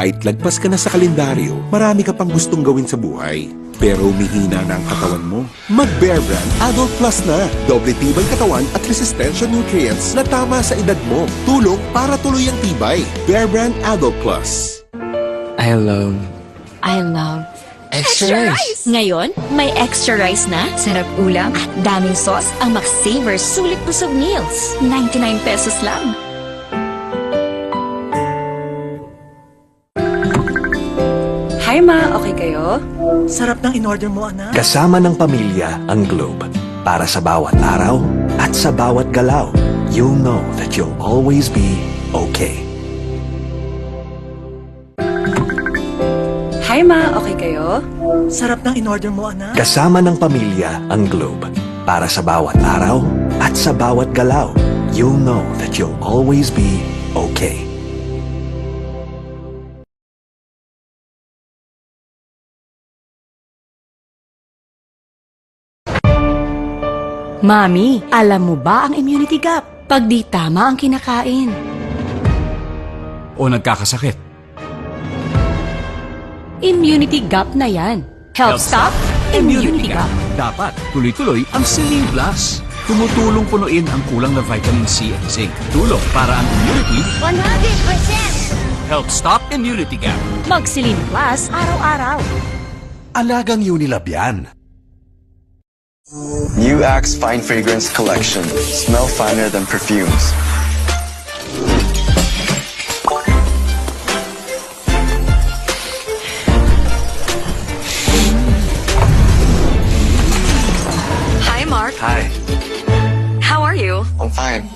Kahit lagpas ka na sa kalendaryo, marami ka pang gustong gawin sa buhay. Pero humihina na ang katawan mo. Mag-Bear Brand Adult Plus na. Doble tibay katawan at resistensya nutrients na tama sa edad mo. Tulong para tuloy ang tibay. Bear Brand Adult Plus. I love Extra rice! Ngayon, may extra rice na, sarap ulam, at daming sauce ang Max-Saver Sulit Busog Meals. 99 pesos lang. Hi ma, okay kayo? Sarap ng in-order mo, anak. Kasama ng pamilya ang Globe. Para sa bawat araw at sa bawat galaw, you'll know that you'll always be okay. Hi ma, okay kayo? Sarap ng in-order mo, anak. Kasama ng pamilya ang Globe. Para sa bawat araw at sa bawat galaw, you'll know that you'll always be okay. Mami, alam mo ba ang immunity gap? Pag di tama ang kinakain. O nagkakasakit. Immunity gap na yan. Help stop immunity gap. Dapat tuloy-tuloy ang Celine Plus. Tumutulong punuin ang kulang na vitamin C at zinc. Tulong para ang immunity 100%! help stop immunity gap. Mag-Celine Plus araw-araw. Alagang Unilab yan. New Axe Fine Fragrance Collection. Smell finer than perfumes. Hi Mark, Hi, how are you? I'm fine.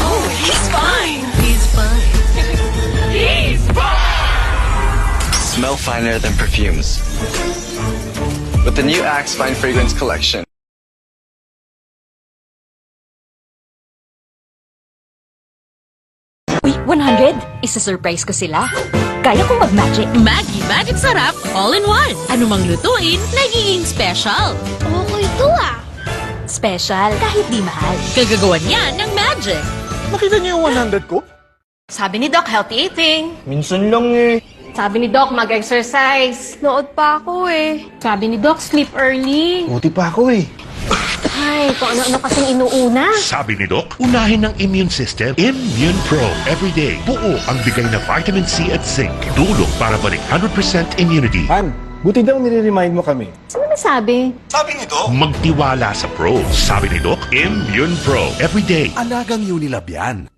Oh, he's fine! He's fine. He's fine! Smell finer than perfumes. With the new Axe Fine Fragrance Collection. Uy, 100! Isa-surprise ko sila. Kaya kong mag-magic. Maggi Magic Sarap All-in-One. Anumang lutuin, nagiging special. Okay to ah! Special kahit di mahal. Kagagawan yan ng magic. Nakita niyo yung 100 ko? Sabi ni Doc, healthy eating. Minsan lang eh. Sabi ni Doc, mag-exercise. Nood pa ako eh. Sabi ni Doc, sleep early. Buti pa ako eh. Ay, kung ano-ano kasing inuuna. Sabi ni Doc, unahin ng immune system, Immune Pro. Everyday, buo ang bigay na vitamin C at zinc. Tulong para balik 100% immunity. Han, buti daw nire-remind mo kami. Sino nasabi? Sabi ni Doc. Magtiwala sa Pro. Sabi ni Doc, Immune Pro. Everyday. Alagang Unilab yan.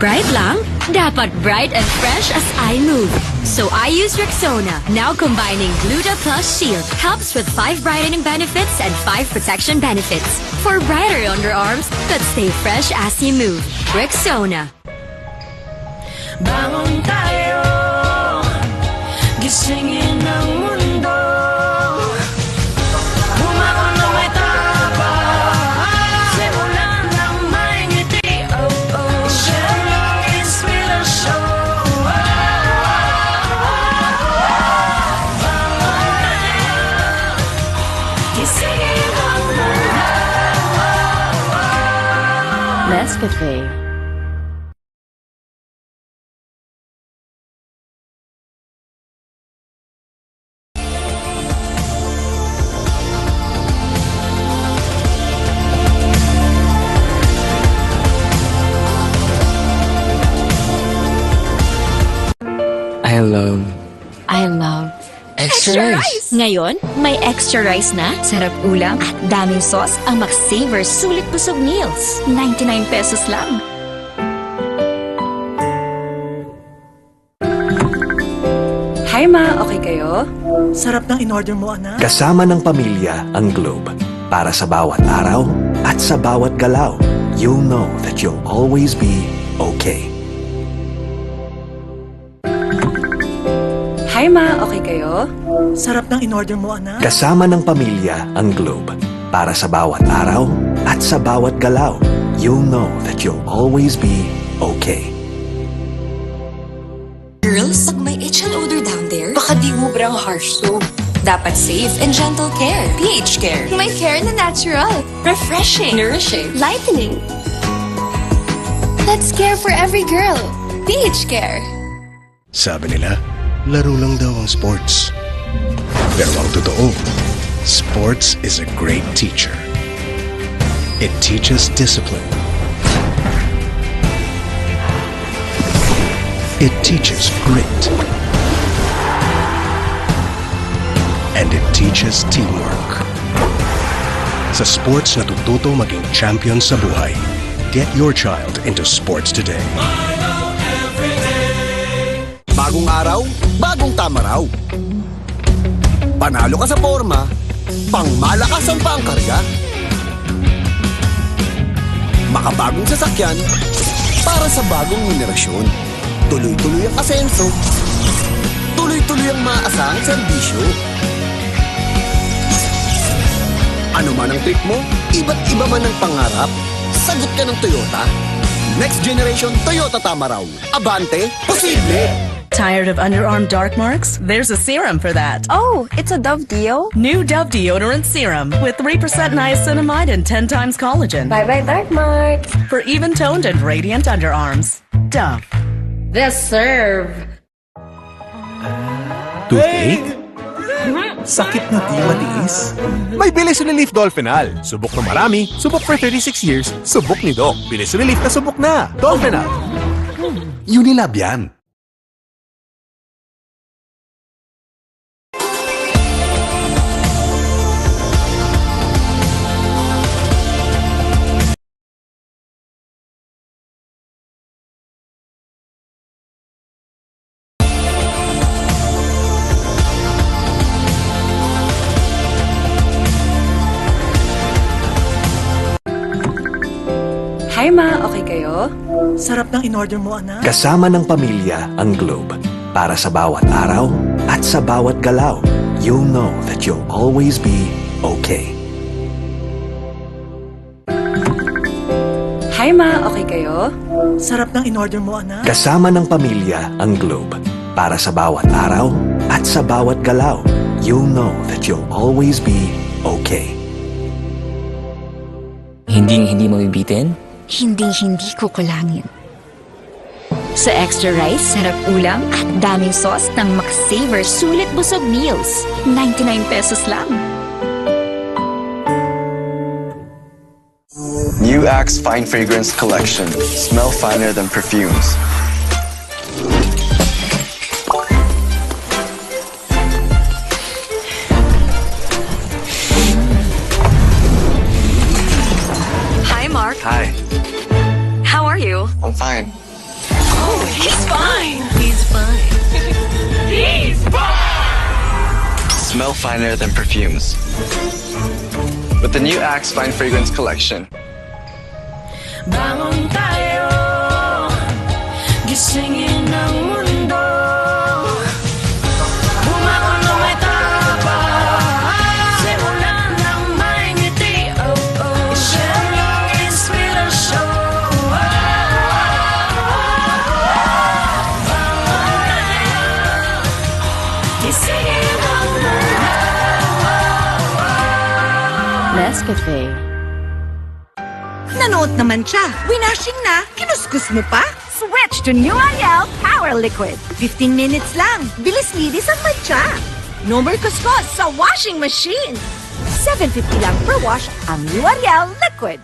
Bright lang? Dapat bright and fresh as I move. So I use Rexona, now combining Gluta Plus Shield. Helps with 5 brightening benefits and 5 protection benefits. For brighter underarms that stay fresh as you move. Rexona. Bangon tayo, gisingin ang mundo. Bumangon na may tapang, simulan ng may ngiti. Oh, oh, share long inspirasyon. Bangon tayo, gisingin ang mundo. Nescafe. I love Extra rice! Ngayon, may extra rice na, sarap ulam, at daming sauce ang Max-Saver Sulit Busog Meals. 99 pesos lang. Hi ma, okay kayo? Sarap ng in-order mo, anak. Kasama ng pamilya ang Globe. Para sa bawat araw at sa bawat galaw, you'll know that you'll always be okay. Hi ma, okay kayo? Sarap ng in-order mo, anak. Kasama ng pamilya ang Globe. Para sa bawat araw at sa bawat galaw, you'll know that you'll always be okay. Girls, pag may itch and odor down there, baka di ubrang harsh soap. Dapat safe and gentle care. pH Care. May care na natural. Refreshing. Nourishing. Lightening. Let's care for every girl. pH Care. Sabi nila, laro lang daw ang sports. Pero ang totoo, sports is a great teacher. It teaches discipline. It teaches grit. And it teaches teamwork. Sa sports natututo maging champion sa buhay. Get your child into sports today. Bagong araw, bagong tama raw. Panalo ka sa forma, pangmalakasan pa ang karga. Makabagong sasakyan, para sa bagong henerasyon. Tuloy-tuloy ang asenso, tuloy-tuloy ang maasahang serbisyo. Ano man ang trip mo, iba't iba man ang pangarap, sagot ka ng Toyota. Next generation Toyota Tamaraw. Abante, posible! Tired of underarm dark marks? There's a serum for that. Oh, it's a Dove Deo? New Dove Deodorant Serum with 3% niacinamide and 10 times collagen. Bye-bye dark marks. For even-toned and radiant underarms. Dove. The serve. Toothache? Sakit na di matiis? May Bilis Relief Dolphinal. Subok na marami, subok for 36 years, subok ni Doc. Bilis Relief na subok na. Dolphinal. Unilab yan. Hi ma, okay kayo? Sarap ng in-order mo, anak. Kasama ng pamilya ang Globe. Para sa bawat araw at sa bawat galaw, you'll know that you'll always be okay. Hi ma, okay kayo? Sarap ng in-order mo, anak. Kasama ng pamilya ang Globe. Para sa bawat araw at sa bawat galaw, you'll know that you'll always be okay. Hindi mo bibitin? Hindi kukulangin. Sa extra rice, sarap ulam at daming sauce ng McSaver Sulit Busog Meals. 99 pesos lang. New Axe Fine Fragrance Collection. Smell finer than perfumes. Hi Mark, Hi, how are you? I'm fine. Oh, he's fine. He's fine. He's fine! Smell finer than perfumes. With the new Axe Fine Fragrance Collection. Bangon tayo, gisingin ang mundo. Bumangon ng may tapang, simulan ng may ngiti. Oh, oh, share your inspirasyon. Bangon tayo, gisingin ang mundo. Nescafe. Nanood naman siya. Winashing na. Kinuskus mo pa. Switch to New Ariel Power Liquid. 15 minutes lang. Bilis-linis ang matcha. No more kuskus sa washing machine. $7.50 lang per wash ang New Ariel Liquid.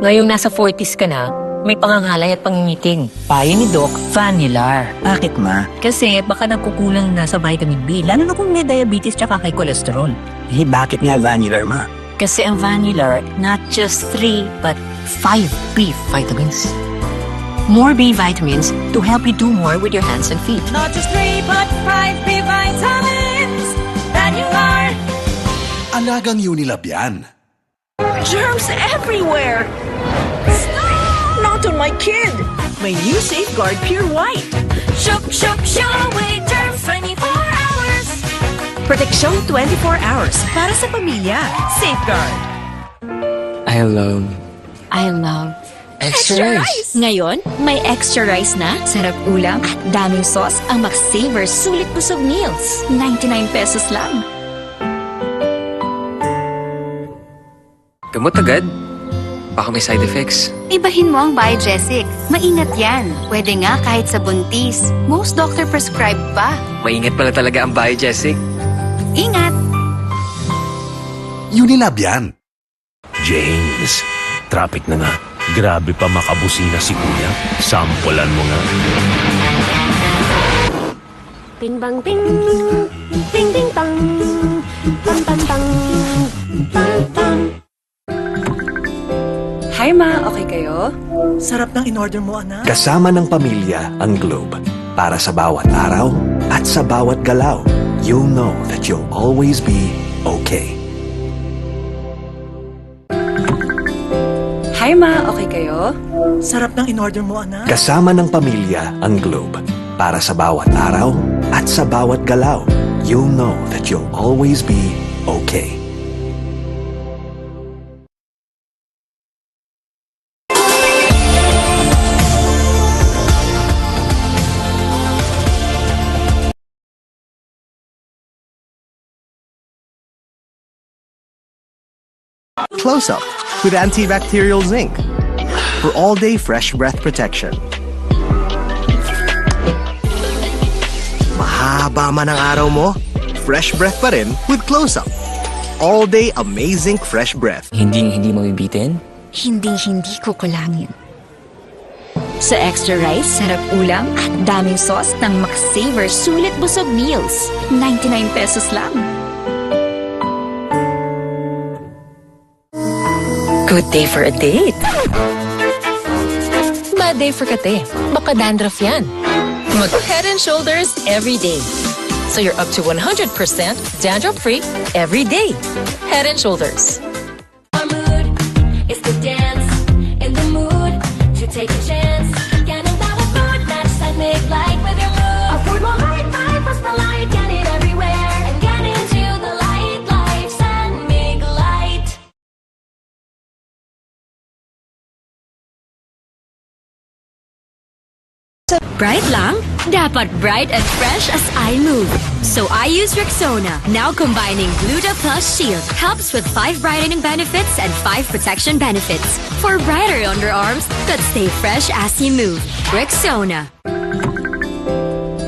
Ngayong nasa 40s ka na, may pangangalay at pangingiting. Payo ni Doc, Vanilar. Bakit ma? Kasi baka nagkukulang na sa vitamin B, lalo na kung may diabetes tsaka kay cholesterol. Eh, bakit nga Vanilar ma? Kasi ang Vanilar, not just 3, but 5 B vitamins. More B vitamins to help you do more with your hands and feet. Not just 3, but 5 B vitamins. Vanilar. Alagang Unilab yan. Germs everywhere. Stop! Not on my kid. My new Safeguard Pure White. Shook, away germs 24 hours. Proteksyon 24 hours para sa pamilya. Safeguard. I love Extra rice. Ngayon, may extra rice na, sarap ulam at daming sauce ang McSaver Sulit Busog Meals. 99 pesos lang. Gamot agad? Baka may side effects. Ibahin mo ang Biogesic. Maingat yan. Pwede nga kahit sa buntis. Most doctor prescribe pa. Maingat pala talaga ang Biogesic. Ingat! Unilab yan. James, traffic na nga. Grabe pa makabusina si Kuya. Sampulan mo nga. Bing bang bing, bing bing bang, bang bang bang, bang bang. Hi Ma, okay kayo? Sarap ng in-order mo, anak. Kasama ng pamilya ang Globe. Para sa bawat araw at sa bawat galaw, you'll know that you'll always be okay. Hi Ma, okay kayo? Sarap ng in-order mo, anak. Kasama ng pamilya ang Globe. Para sa bawat araw at sa bawat galaw, you'll know that you'll always be okay. Close Up with antibacterial zinc for all-day fresh breath protection. Mahaba man ang araw mo, fresh breath pa rin with Close Up. All-day amazing fresh breath. Hindi mo bibitin? Hindi kukulangin. Sa extra rice, sarap ulam at daming sauce ng McSaver Sulit Busog Meals. 99 pesos lang. Good day for a date. Bad day for kate. Baka dandruff yan. Mag Head and Shoulders every day. So you're up to 100% dandruff-free every day. Head and Shoulders. Our mood is to dance in the mood to take a chance. Get in that food, match that make light with your mood. A food more light, plus the light, get it everywhere. And get into the light, lights and make light. Bright lang? Dapat bright and fresh as I move. So I use Rexona. Now combining Gluta Plus Shield helps with 5 brightening benefits and 5 protection benefits. For brighter underarms that stay fresh as you move. Rexona.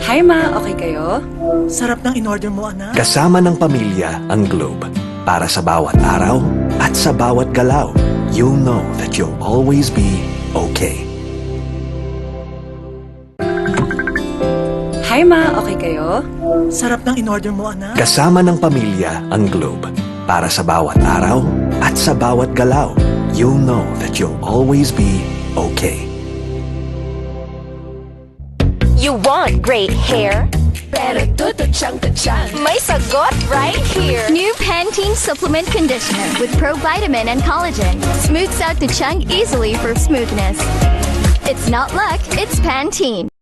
Hi Ma, okay kayo? Sarap ng in-order mo, anak. Kasama ng pamilya ang Globe. Para sa bawat araw at sa bawat galaw, you'll know that you'll always be okay. Hi Ma, okay kayo? Sarap ng in-order mo, anak. Kasama ng pamilya ang Globe. Para sa bawat araw at sa bawat galaw, you'll know that you'll always be okay. You want great hair? Pero tutuchang. May sagot right here. New Pantene Supplement Conditioner with provitamin and collagen. Smooths out the chunk easily for smoothness. It's not luck, it's Pantene.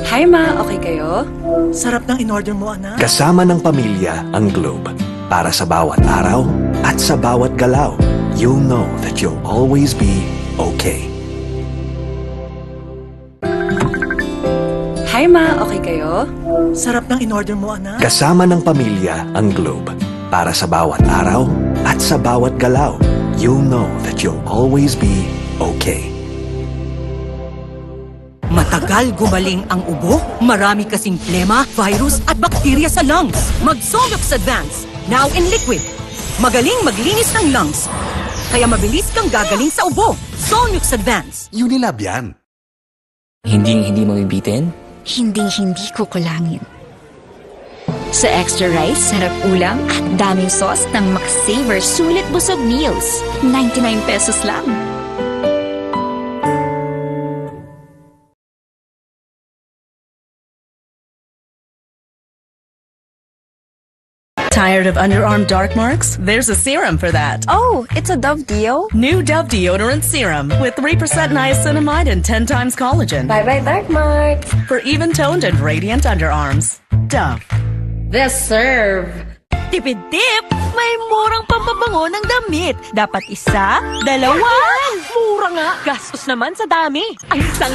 Hi Ma, okay kayo? Sarap ng in-order mo, anak. Kasama ng pamilya ang Globe. Para sa bawat araw at sa bawat galaw, you'll know that you'll always be okay. Hi Ma, okay kayo? Sarap ng in-order mo, anak. Kasama ng pamilya ang Globe. Para sa bawat araw at sa bawat galaw, you'll know that you'll always be okay. Matagal gumaling ang ubo, marami kasing plema, virus at bakterya sa lungs. Mag-Solux Advance, now in liquid. Magaling maglinis ng lungs. Kaya mabilis kang gagaling sa ubo. Solux Advance. Unilab yan. Hindi mo bibitin? Hindi kukulangin. Sa extra rice, sarap ulam at daming sauce ng McSaver Sulit Busog Meals. 99 pesos lang. Tired of underarm dark marks? There's a serum for that. Oh, it's a Dove Deo? New Dove Deodorant Serum with 3% niacinamide and 10 times collagen. Bye-bye dark marks. For even-toned and radiant underarms. Dove. The serve. Tipid-tip! May murang pampabango ng damit. Dapat isa, dalawa. Mura nga. Gastos naman sa dami. Ang isang